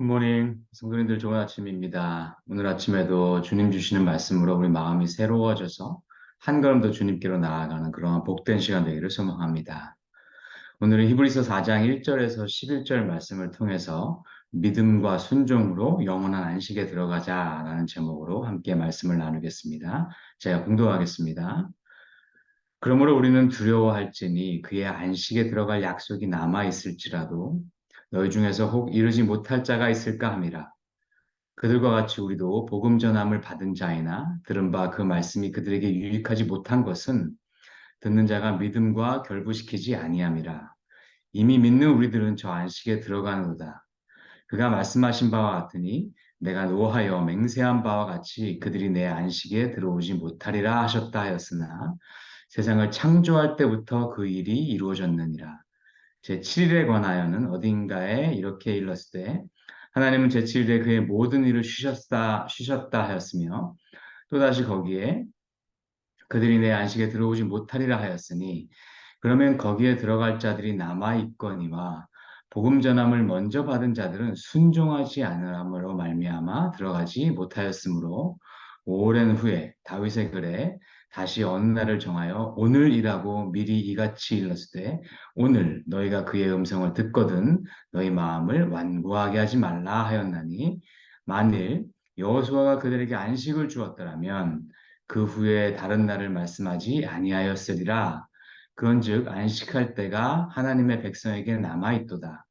굿모닝, 성도님들 좋은 아침입니다. 오늘 아침에도 주님 주시는 말씀으로 우리 마음이 새로워져서 한 걸음 더 주님께로 나아가는 그런 복된 시간 되기를 소망합니다. 오늘은 히브리서 4장 1절에서 11절 말씀을 통해서 믿음과 순종으로 영원한 안식에 들어가자라는 제목으로 함께 말씀을 나누겠습니다. 제가 공독하겠습니다. 그러므로 우리는 두려워할지니 그의 안식에 들어갈 약속이 남아 있을지라도 너희 중에서 혹 이르지 못할 자가 있을까 함이라. 그들과 같이 우리도 복음 전함을 받은 자이나 들은 바 그 말씀이 그들에게 유익하지 못한 것은 듣는 자가 믿음과 결부시키지 아니함이라. 이미 믿는 우리들은 저 안식에 들어가는도다. 그가 말씀하신 바와 같으니 내가 노하여 맹세한 바와 같이 그들이 내 안식에 들어오지 못하리라 하셨다 하였으나 세상을 창조할 때부터 그 일이 이루어졌느니라. 제7일에 관하여는 어딘가에 이렇게 일렀을 때 하나님은 제7일에 그의 모든 일을 쉬셨다 하였으며 또다시 거기에 그들이 내 안식에 들어오지 못하리라 하였으니 그러면 거기에 들어갈 자들이 남아 있거니와 복음 전함을 먼저 받은 자들은 순종하지 않으므로 말미암아 들어가지 못하였으므로 오랜 후에 다윗의 글에 다시 어느 날을 정하여 오늘이라고 미리 이같이 일렀을 때 오늘 너희가 그의 음성을 듣거든 너희 마음을 완고하게 하지 말라 하였나니 만일 여호수아가 그들에게 안식을 주었더라면 그 후에 다른 날을 말씀하지 아니하였으리라. 그런즉 안식할 때가 하나님의 백성에게 남아 있도다.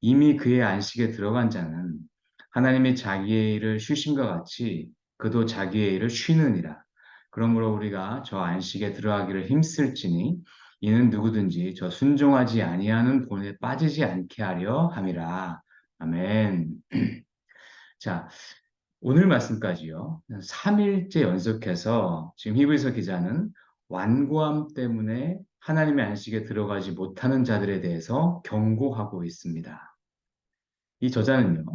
이미 그의 안식에 들어간 자는 하나님이 자기의 일을 쉬신 것 같이 그도 자기의 일을 쉬느니라. 그러므로 우리가 저 안식에 들어가기를 힘쓸지니 이는 누구든지 저 순종하지 아니하는 본에 빠지지 않게 하려 함이라. 아멘. 자, 오늘 말씀까지요. 3일째 연속해서 지금 히브리서 기자는 완고함 때문에 하나님의 안식에 들어가지 못하는 자들에 대해서 경고하고 있습니다. 이 저자는요,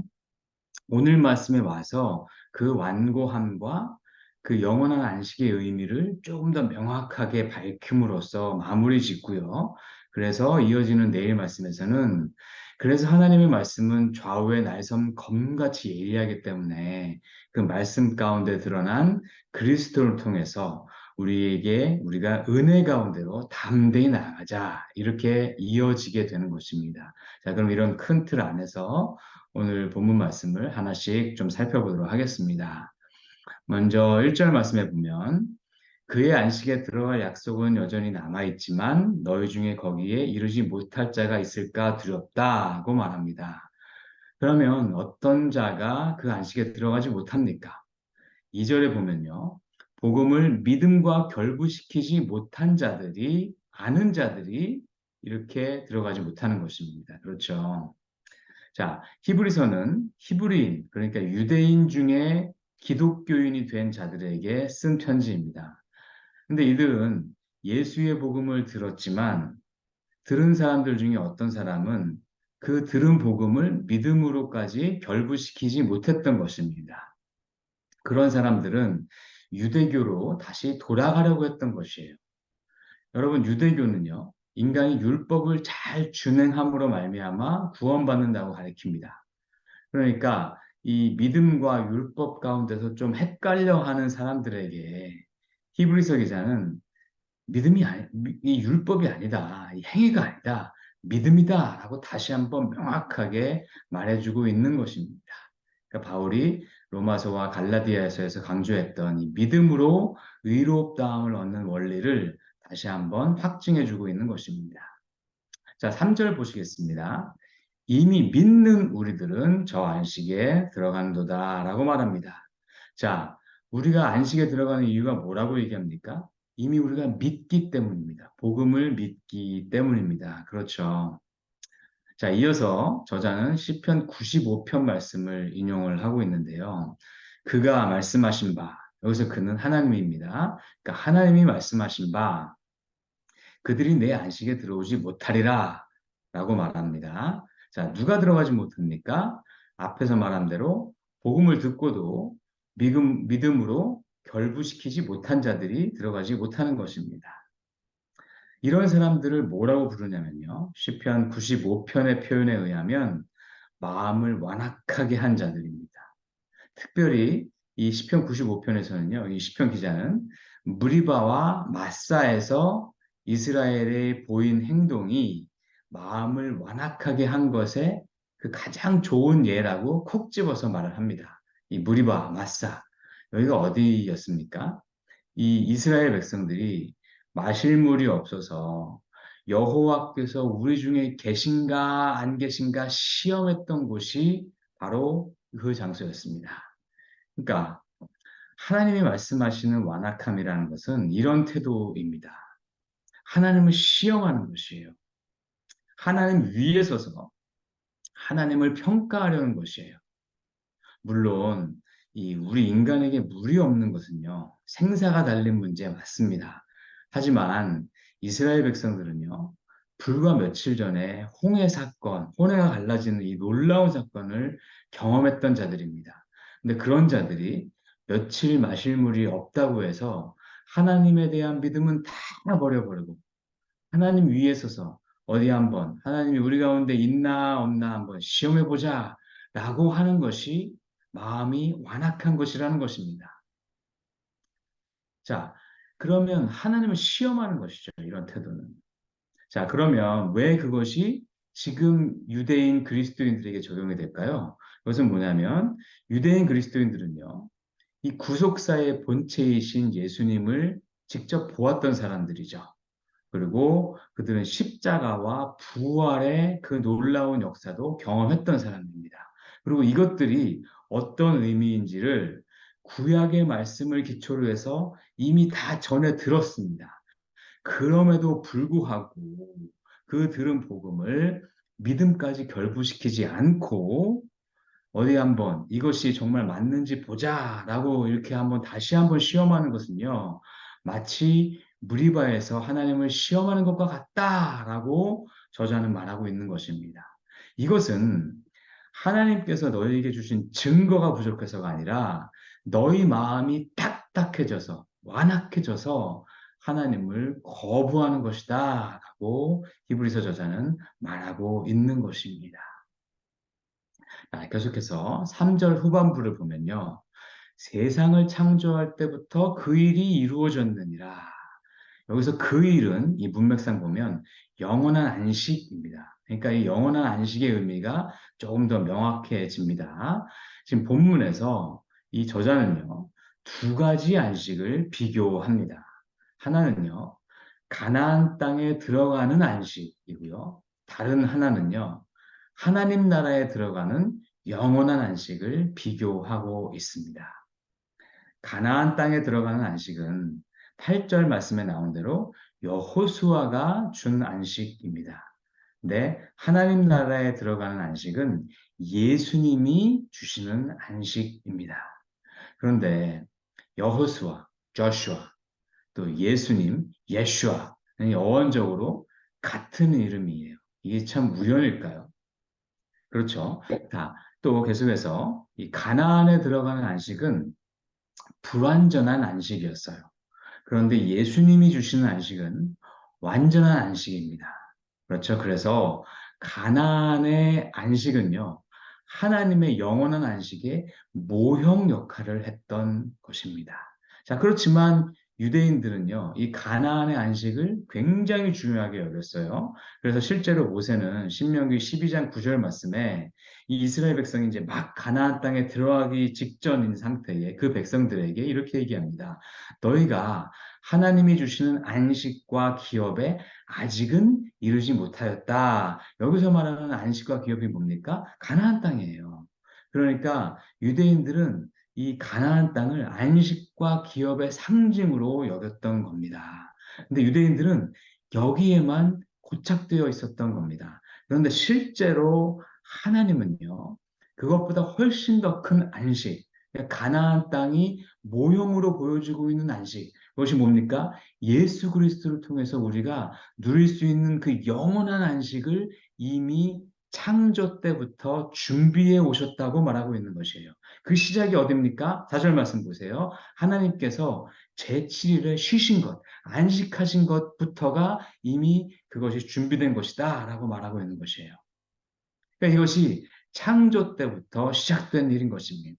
오늘 말씀에 와서 그 완고함과 그 영원한 안식의 의미를 조금 더 명확하게 밝힘으로써 마무리 짓고요. 그래서 이어지는 내일 말씀에서는 그래서 하나님의 말씀은 좌우의 날섬 검같이 예리하기 때문에 그 말씀 가운데 드러난 그리스도를 통해서 우리가 은혜 가운데로 담대히 나아가자 이렇게 이어지게 되는 것입니다. 자, 그럼 이런 큰 틀 안에서 오늘 본문 말씀을 하나씩 좀 살펴보도록 하겠습니다. 먼저 1절 말씀해 보면 그의 안식에 들어갈 약속은 여전히 남아있지만 너희 중에 거기에 이르지 못할 자가 있을까 두렵다고 말합니다. 그러면 어떤 자가 그 안식에 들어가지 못합니까? 2절에 보면요. 복음을 믿음과 결부시키지 못한 자들이 아는 자들이 이렇게 들어가지 못하는 것입니다. 그렇죠. 자, 히브리서는 히브리인, 그러니까 유대인 중에 기독교인이 된 자들에게 쓴 편지입니다. 근데 이들은 예수의 복음을 들었지만 들은 사람들 중에 어떤 사람은 그 들은 복음을 믿음으로까지 결부시키지 못했던 것입니다. 그런 사람들은 유대교로 다시 돌아가려고 했던 것이에요. 여러분, 유대교는요, 인간이 율법을 잘 준행함으로 말미암아 구원받는다고 가르칩니다. 그러니까 이 믿음과 율법 가운데서 좀 헷갈려 하는 사람들에게 히브리서 기자는 이 율법이 아니다. 이 행위가 아니다. 믿음이다라고 다시 한번 명확하게 말해주고 있는 것입니다. 그러니까 바울이 로마서와 갈라디아서에서 강조했던 이 믿음으로 의롭다함을 얻는 원리를 다시 한번 확증해주고 있는 것입니다. 자, 3절 보시겠습니다. 이미 믿는 우리들은 저 안식에 들어간도다 라고 말합니다. 자, 우리가 안식에 들어가는 이유가 뭐라고 얘기합니까? 이미 우리가 믿기 때문입니다. 복음을 믿기 때문입니다. 그렇죠. 자, 이어서 저자는 시편 95편 말씀을 인용을 하고 있는데요. 그가 말씀하신 바, 여기서 그는 하나님입니다. 그러니까 하나님이 말씀하신 바, 그들이 내 안식에 들어오지 못하리라 라고 말합니다. 자, 누가 들어가지 못합니까? 앞에서 말한 대로 복음을 듣고도 믿음으로 결부시키지 못한 자들이 들어가지 못하는 것입니다. 이런 사람들을 뭐라고 부르냐면요. 시편 95편의 표현에 의하면 마음을 완악하게 한 자들입니다. 특별히 이 시편 95편에서는요, 이 시편 기자는 무리바와 마사에서 이스라엘의 보인 행동이 마음을 완악하게 한 것의 그 가장 좋은 예라고 콕 집어서 말을 합니다. 이 무리바, 마사. 여기가 어디였습니까? 이 이스라엘 백성들이 마실 물이 없어서 여호와께서 우리 중에 계신가 안 계신가 시험했던 곳이 바로 그 장소였습니다. 그러니까 하나님이 말씀하시는 완악함이라는 것은 이런 태도입니다. 하나님을 시험하는 것이에요. 하나님 위에 서서 하나님을 평가하려는 것이에요. 물론 이 우리 인간에게 물이 없는 것은요, 생사가 달린 문제 맞습니다. 하지만 이스라엘 백성들은요, 불과 며칠 전에 홍해 사건, 홍해가 갈라지는 이 놀라운 사건을 경험했던 자들입니다. 근데 그런 자들이 며칠 마실 물이 없다고 해서 하나님에 대한 믿음은 다 버려버리고 하나님 위에 서서 어디 한번 하나님이 우리 가운데 있나 없나 한번 시험해 보자 라고 하는 것이 마음이 완악한 것이라는 것입니다. 자, 그러면 하나님을 시험하는 것이죠. 이런 태도는. 자, 그러면 왜 그것이 지금 유대인 그리스도인들에게 적용이 될까요? 그것은 뭐냐면 유대인 그리스도인들은요. 이 구속사의 본체이신 예수님을 직접 보았던 사람들이죠. 그리고 그들은 십자가와 부활의 그 놀라운 역사도 경험했던 사람입니다. 그리고 이것들이 어떤 의미인지를 구약의 말씀을 기초로 해서 이미 다 전에 들었습니다. 그럼에도 불구하고 그 들은 복음을 믿음까지 결부시키지 않고 어디 한번 이것이 정말 맞는지 보자라고 이렇게 한번 다시 한번 시험하는 것은요. 마치 무리바에서 하나님을 시험하는 것과 같다라고 저자는 말하고 있는 것입니다. 이것은 하나님께서 너희에게 주신 증거가 부족해서가 아니라 너희 마음이 딱딱해져서 완악해져서 하나님을 거부하는 것이다라고 히브리서 저자는 말하고 있는 것입니다. 계속해서 3절 후반부를 보면요. 세상을 창조할 때부터 그 일이 이루어졌느니라. 여기서 그 일은 이 문맥상 보면 영원한 안식입니다. 그러니까 이 영원한 안식의 의미가 조금 더 명확해집니다. 지금 본문에서 이 저자는요, 두 가지 안식을 비교합니다. 하나는요, 가나안 땅에 들어가는 안식이고요. 다른 하나는요, 하나님 나라에 들어가는 영원한 안식을 비교하고 있습니다. 가나안 땅에 들어가는 안식은 8절 말씀에 나온 대로 여호수아가 준 안식입니다. 근데 하나님 나라에 들어가는 안식은 예수님이 주시는 안식입니다. 그런데 여호수아, 조슈아, 또 예수님, 예슈아, 어원적으로 같은 이름이에요. 이게 참 우연일까요? 그렇죠. 자, 또 계속해서 이 가나안에 들어가는 안식은 불완전한 안식이었어요. 그런데 예수님이 주시는 안식은 완전한 안식입니다. 그렇죠. 그래서 가나안의 안식은요, 하나님의 영원한 안식의 모형 역할을 했던 것입니다. 자, 그렇지만 유대인들은요, 이 가나안의 안식을 굉장히 중요하게 여겼어요. 그래서 실제로 모세는 신명기 12장 9절 말씀에 이 이스라엘 백성이 이제 막 가나안 땅에 들어가기 직전인 상태에 그 백성들에게 이렇게 얘기합니다. 너희가 하나님이 주시는 안식과 기업에 아직은 이르지 못하였다. 여기서 말하는 안식과 기업이 뭡니까? 가나안 땅이에요. 그러니까 유대인들은 이 가나안 땅을 안식과 기업의 상징으로 여겼던 겁니다. 근데 유대인들은 여기에만 고착되어 있었던 겁니다. 그런데 실제로 하나님은요, 그것보다 훨씬 더 큰 안식, 그러니까 가나안 땅이 모형으로 보여주고 있는 안식, 그것이 뭡니까? 예수 그리스도를 통해서 우리가 누릴 수 있는 그 영원한 안식을 이미 창조 때부터 준비해 오셨다고 말하고 있는 것이에요. 그 시작이 어딥니까? 4절 말씀 보세요. 하나님께서 제7일에 쉬신 것, 안식하신 것부터가 이미 그것이 준비된 것이다 라고 말하고 있는 것이에요. 그러니까 이것이 창조 때부터 시작된 일인 것입니다.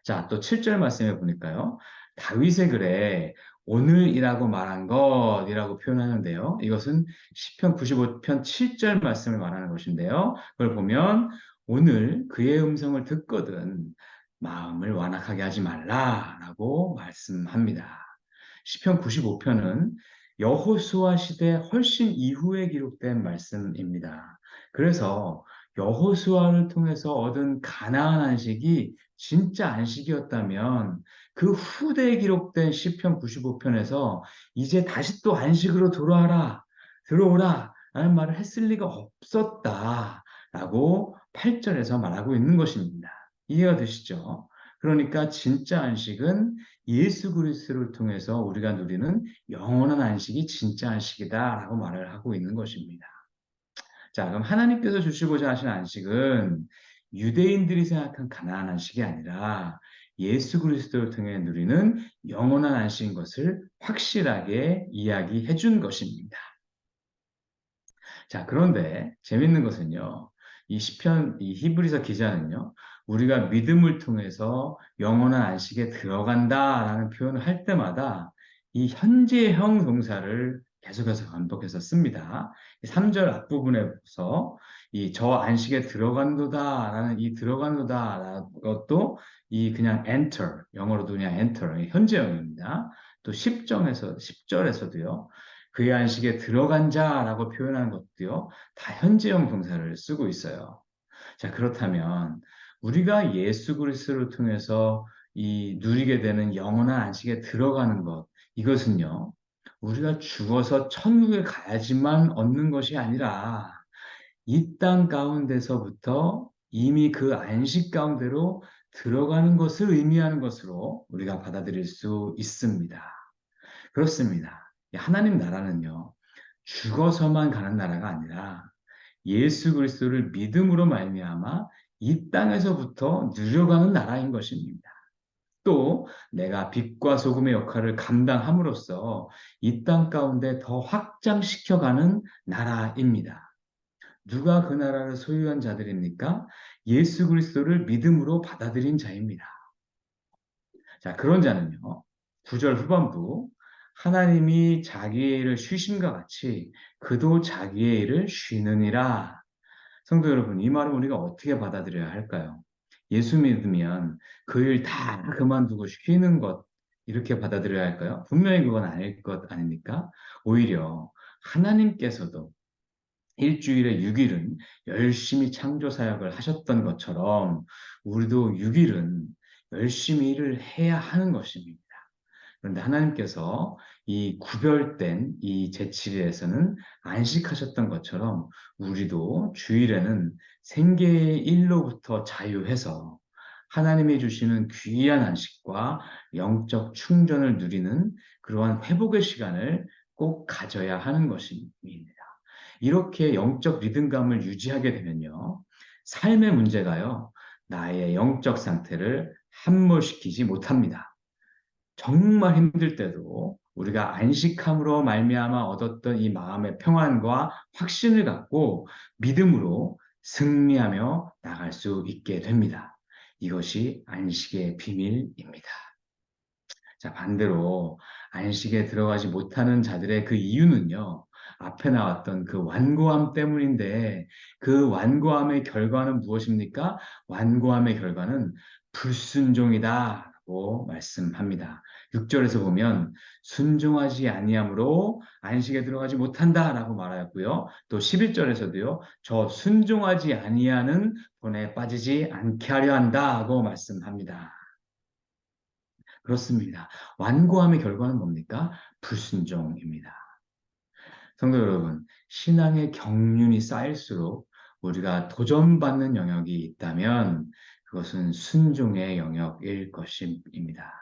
자, 또 7절 말씀해 보니까요. 다윗의 글에 오늘이라고 말한 것이라고 표현하는데요. 이것은 시편 95편 7절 말씀을 말하는 것인데요. 그걸 보면 오늘 그의 음성을 듣거든 마음을 완악하게 하지 말라라고 말씀합니다. 시편 95편은 여호수아 시대 훨씬 이후에 기록된 말씀입니다. 그래서 여호수아를 통해서 얻은 가나안 안식이 진짜 안식이었다면 그 후대에 기록된 시편 95편에서 이제 다시 또 안식으로 들어오라 라는 말을 했을 리가 없었다라고 8절에서 말하고 있는 것입니다. 이해가 되시죠? 그러니까 진짜 안식은 예수 그리스도를 통해서 우리가 누리는 영원한 안식이 진짜 안식이다라고 말을 하고 있는 것입니다. 자, 그럼 하나님께서 주시고자 하신 안식은 유대인들이 생각한 가나안 안식이 아니라 예수 그리스도를 통해 누리는 영원한 안식인 것을 확실하게 이야기해 준 것입니다. 자, 그런데 재밌는 것은요. 이 시편, 이 히브리서 기자는요. 우리가 믿음을 통해서 영원한 안식에 들어간다라는 표현을 할 때마다 이 현재형 동사를 계속해서 반복해서 씁니다. 3절 앞부분에서 이 저 안식에 들어간도다라는 이 들어간도다라는 것도 이 그냥 enter, 영어로도 그냥 enter, 현재형입니다. 또 10절에서도요. 그의 안식에 들어간 자라고 표현하는 것도요, 다 현재형 동사를 쓰고 있어요. 자, 그렇다면 우리가 예수 그리스도를 통해서 이 누리게 되는 영원한 안식에 들어가는 것, 이것은요, 우리가 죽어서 천국에 가야지만 얻는 것이 아니라 이 땅 가운데서부터 이미 그 안식 가운데로 들어가는 것을 의미하는 것으로 우리가 받아들일 수 있습니다. 그렇습니다. 하나님 나라는요, 죽어서만 가는 나라가 아니라 예수 그리스도를 믿음으로 말미암아 이 땅에서부터 누려가는 나라인 것입니다. 또 내가 빛과 소금의 역할을 감당함으로써 이 땅 가운데 더 확장시켜가는 나라입니다. 누가 그 나라를 소유한 자들입니까? 예수 그리스도를 믿음으로 받아들인 자입니다. 자, 그런 자는요, 9절 후반부, 하나님이 자기의 일을 쉬심과 같이 그도 자기의 일을 쉬느니라. 성도 여러분, 이 말은 우리가 어떻게 받아들여야 할까요? 예수 믿으면 그 일 다 그만두고 쉬는 것, 이렇게 받아들여야 할까요? 분명히 그건 아닐 것 아닙니까? 오히려 하나님께서도 일주일에 6일은 열심히 창조 사역을 하셨던 것처럼 우리도 6일은 열심히 일을 해야 하는 것입니다. 그런데 하나님께서 이 구별된 이 제7일에서는 안식하셨던 것처럼 우리도 주일에는 생계의 일로부터 자유해서 하나님이 주시는 귀한 안식과 영적 충전을 누리는 그러한 회복의 시간을 꼭 가져야 하는 것입니다. 이렇게 영적 리듬감을 유지하게 되면요. 삶의 문제가요. 나의 영적 상태를 함몰시키지 못합니다. 정말 힘들 때도 우리가 안식함으로 말미암아 얻었던 이 마음의 평안과 확신을 갖고 믿음으로 승리하며 나갈 수 있게 됩니다. 이것이 안식의 비밀입니다. 자, 반대로 안식에 들어가지 못하는 자들의 그 이유는요. 앞에 나왔던 그 완고함 때문인데 그 완고함의 결과는 무엇입니까? 완고함의 결과는 불순종이다라고 말씀합니다. 6절에서 보면 순종하지 아니함으로 안식에 들어가지 못한다라고 말하였고요. 또 11절에서도요. 저 순종하지 아니하는 본에 빠지지 않게 하려 한다고 말씀합니다. 그렇습니다. 완고함의 결과는 뭡니까? 불순종입니다. 성도 여러분, 신앙의 경륜이 쌓일수록 우리가 도전받는 영역이 있다면 그것은 순종의 영역일 것입니다.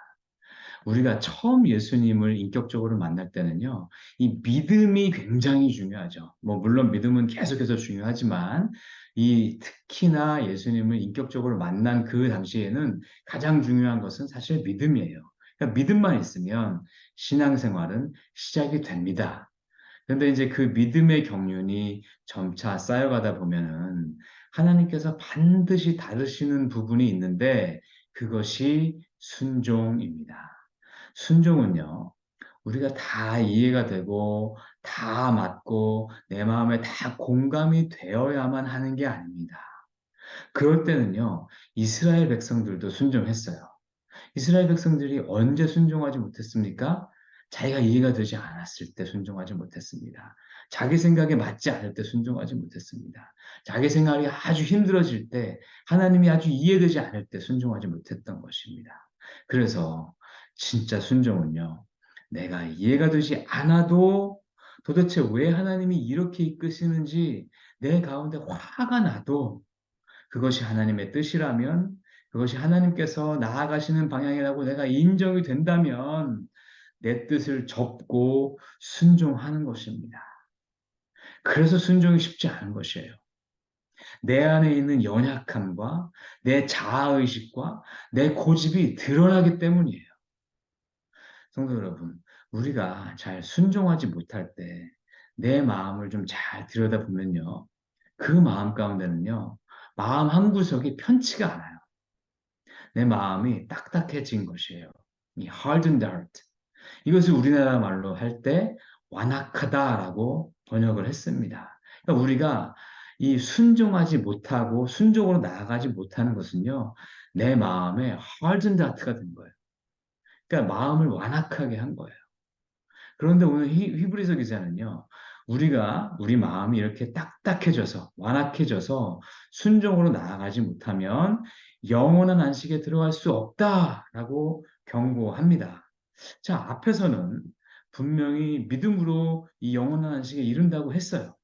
우리가 처음 예수님을 인격적으로 만날 때는요, 이 믿음이 굉장히 중요하죠. 뭐, 물론 믿음은 계속해서 중요하지만, 이 특히나 예수님을 인격적으로 만난 그 당시에는 가장 중요한 것은 사실 믿음이에요. 그러니까 믿음만 있으면 신앙생활은 시작이 됩니다. 그런데 이제 그 믿음의 경륜이 점차 쌓여가다 보면은 하나님께서 반드시 다루시는 부분이 있는데 그것이 순종입니다. 순종은요, 우리가 다 이해가 되고 다 맞고 내 마음에 다 공감이 되어야만 하는 게 아닙니다. 그럴 때는요, 이스라엘 백성들도 순종했어요. 이스라엘 백성들이 언제 순종하지 못했습니까? 자기가 이해가 되지 않았을 때 순종하지 못했습니다. 자기 생각에 맞지 않을 때 순종하지 못했습니다. 자기 생각이 아주 힘들어질 때, 하나님이 아주 이해되지 않을 때 순종하지 못했던 것입니다. 그래서 진짜 순종은요, 내가 이해가 되지 않아도 도대체 왜 하나님이 이렇게 이끄시는지 내 가운데 화가 나도 그것이 하나님의 뜻이라면, 그것이 하나님께서 나아가시는 방향이라고 내가 인정이 된다면 내 뜻을 접고 순종하는 것입니다. 그래서 순종이 쉽지 않은 것이에요. 내 안에 있는 연약함과 내 자아의식과 내 고집이 드러나기 때문이에요. 성도 여러분, 우리가 잘 순종하지 못할 때 내 마음을 좀 잘 들여다보면요. 그 마음 가운데는요. 마음 한구석이 편치가 않아요. 내 마음이 딱딱해진 것이에요. 이 hardened heart. 이것을 우리나라 말로 할 때 완악하다라고 번역을 했습니다. 그러니까 우리가 이 순종하지 못하고 순종으로 나아가지 못하는 것은요. 내 마음에 hardened heart가 된 거예요. 그러니까 마음을 완악하게 한 거예요. 그런데 오늘 히브리서 기자는요. 우리가 우리 마음이 이렇게 딱딱해져서 완악해져서 순종으로 나아가지 못하면 영원한 안식에 들어갈 수 없다라고 경고합니다. 자, 앞에서는 분명히 믿음으로 이 영원한 안식에 이른다고 했어요.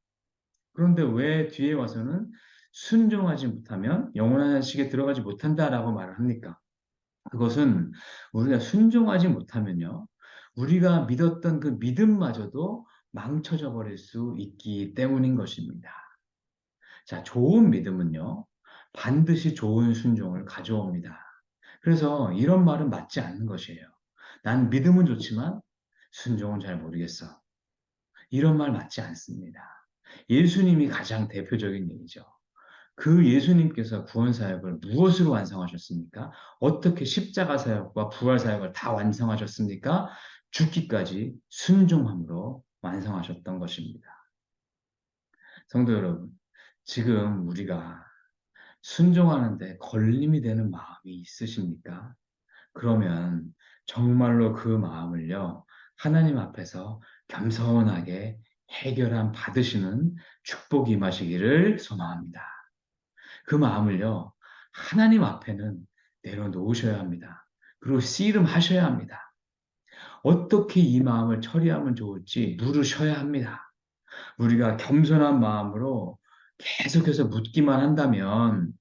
그런데 왜 뒤에 와서는 순종하지 못하면 영원한 안식에 들어가지 못한다라고 말을 합니까? 그것은 우리가 순종하지 못하면요. 우리가 믿었던 그 믿음마저도 망쳐져 버릴 수 있기 때문인 것입니다. 자, 좋은 믿음은요. 반드시 좋은 순종을 가져옵니다. 그래서 이런 말은 맞지 않는 것이에요. 난 믿음은 좋지만 순종은 잘 모르겠어. 이런 말 맞지 않습니다. 예수님이 가장 대표적인 얘기죠. 그 예수님께서 구원 사역을 무엇으로 완성하셨습니까? 어떻게 십자가 사역과 부활 사역을 다 완성하셨습니까? 죽기까지 순종함으로 완성하셨던 것입니다. 성도 여러분, 지금 우리가 순종하는데 걸림이 되는 마음이 있으십니까? 그러면 정말로 그 마음을요, 하나님 앞에서 겸손하게 해결함 받으시는 축복이 임하시기를 소망합니다. 그 마음을요, 하나님 앞에는 내려놓으셔야 합니다. 그리고 씨름하셔야 합니다. 어떻게 이 마음을 처리하면 좋을지 물으셔야 합니다. 우리가 겸손한 마음으로 계속해서 묻기만 한다면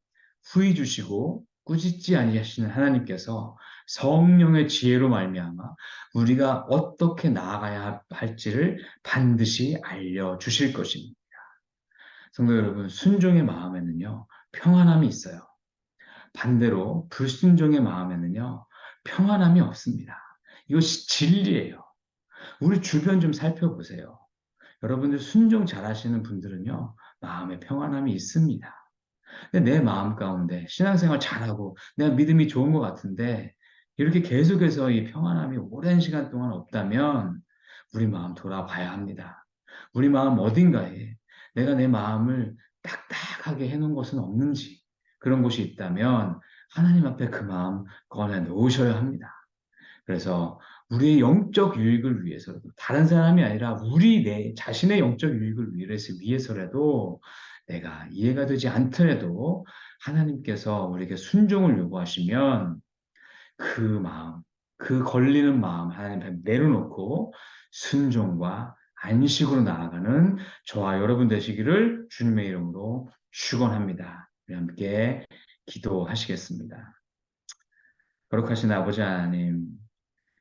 후히 주시고 꾸짖지 아니하시는 하나님께서 성령의 지혜로 말미암아 우리가 어떻게 나아가야 할지를 반드시 알려 주실 것입니다. 성도 여러분, 순종의 마음에는요, 평안함이 있어요. 반대로 불순종의 마음에는요, 평안함이 없습니다. 이것이 진리예요. 우리 주변 좀 살펴보세요. 여러분들 순종 잘하시는 분들은요, 마음에 평안함이 있습니다. 근데 내 마음 가운데 신앙생활 잘하고 내가 믿음이 좋은 것 같은데 이렇게 계속해서 이 평안함이 오랜 시간 동안 없다면 우리 마음 돌아봐야 합니다. 우리 마음 어딘가에 내가 내 마음을 딱딱하게 해놓은 것은 없는지 그런 곳이 있다면 하나님 앞에 그 마음 꺼내 놓으셔야 합니다. 그래서 우리의 영적 유익을 위해서라도 다른 사람이 아니라 우리 내 자신의 영적 유익을 위해서라도 내가 이해가 되지 않더라도 하나님께서 우리에게 순종을 요구하시면 그 마음, 그 걸리는 마음 하나님 앞에 내려놓고 순종과 안식으로 나아가는 저와 여러분 되시기를 주님의 이름으로 축원합니다. 우리 함께 기도하시겠습니다. 거룩하신 아버지 하나님,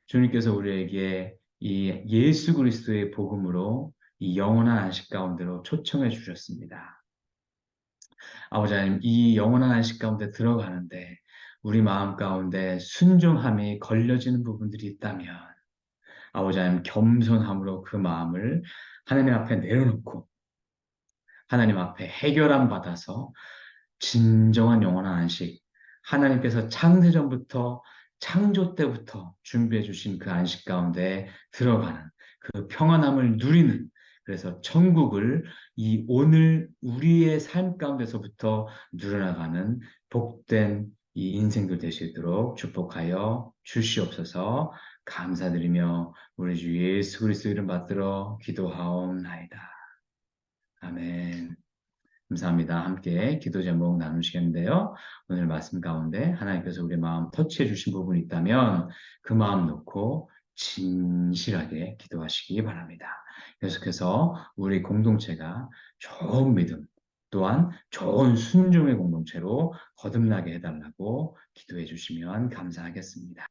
주님께서 우리에게 이 예수 그리스도의 복음으로 이 영원한 안식 가운데로 초청해 주셨습니다. 아버지 하나님, 이 영원한 안식 가운데 들어가는데 우리 마음 가운데 순종함이 걸려지는 부분들이 있다면 아버지 하나님 겸손함으로 그 마음을 하나님 앞에 내려놓고 하나님 앞에 해결함 받아서 진정한 영원한 안식, 하나님께서 창세전부터 창조 때부터 준비해 주신 그 안식 가운데 들어가는 그 평안함을 누리는, 그래서 천국을 이 오늘 우리의 삶 가운데서부터 누려나가는 복된 이 인생들 되시도록 축복하여 주시옵소서. 감사드리며 우리 주 예수 그리스도 이름 받들어 기도하옵나이다. 아멘. 감사합니다. 함께 기도 제목 나누시겠는데요. 오늘 말씀 가운데 하나님께서 우리 마음 터치해 주신 부분이 있다면 그 마음 놓고 진실하게 기도하시기 바랍니다. 계속해서 우리 공동체가 좋은 믿음, 또한 좋은 순종의 공동체로 거듭나게 해달라고 기도해 주시면 감사하겠습니다.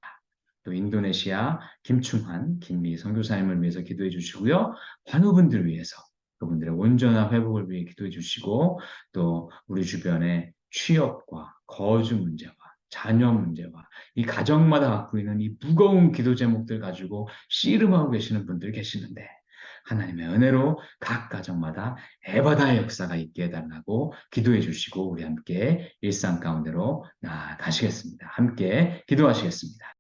또 인도네시아 김충한 김미 선교사님을 위해서 기도해 주시고요. 환우분들 위해서 그분들의 온전한 회복을 위해 기도해 주시고, 또 우리 주변의 취업과 거주 문제와 자녀 문제와 이 가정마다 갖고 있는 이 무거운 기도 제목들 가지고 씨름하고 계시는 분들 계시는데, 하나님의 은혜로 각 가정마다 에바다의 역사가 있게 해달라고 기도해 주시고 우리 함께 일상 가운데로 나아가시겠습니다. 함께 기도하시겠습니다.